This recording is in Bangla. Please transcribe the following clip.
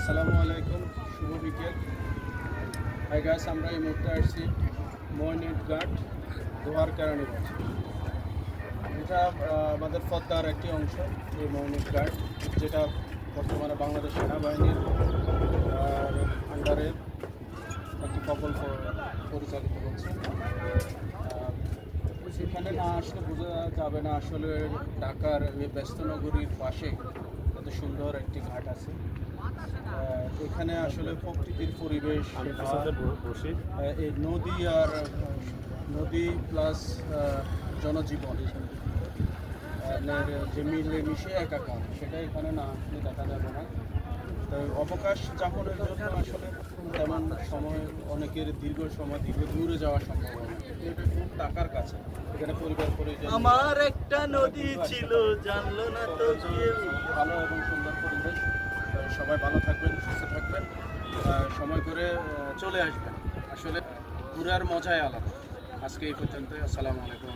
আসসালামু আলাইকুম, শুভ বিকেল। হাই গাইস, আমরা এই মুহূর্তে আসছি ময়নিট ঘাট দোহার কেরানীগঞ্জ। এটা আমাদের পদ্মার একটি অংশ, এই ময়নিট ঘাট, যেটা বর্তমানে বাংলাদেশ সেনাবাহিনীর আন্ডারে একটি প্রকল্প পরিচালিত হচ্ছে। সেখানে না আসলে বোঝা যাবে না আসলে ঢাকার এই ব্যস্ত নগরীর পাশে এত সুন্দর একটি ঘাট আছে। এখানে আসলে প্রকৃতির পরিবেশ, এই নদী আর নদী প্লাস জনজীবন যে মিলে মিশে একাকার, সেটা এখানে না আসলে দেখা যাবে না। তো অবকাশ যাপনের জন্য আসলে তেমন সময়, অনেকের দীর্ঘ দূরে যাওয়া সম্ভব হয় না। এটা খুব টাকার কাছে, এখানে পরিবার পরিজন। আমার একটা নদী ছিল, জানলো না তো কেউ। ভালো এবং সুন্দর পরিবেশ। সবাই ভালো থাকবেন, সুস্থ থাকবেন, সময় করে চলে আসবেন। আসলে ঘুরার মজাই আলাদা। আজকে এই পর্যন্ত। আসসালামু আলাইকুম।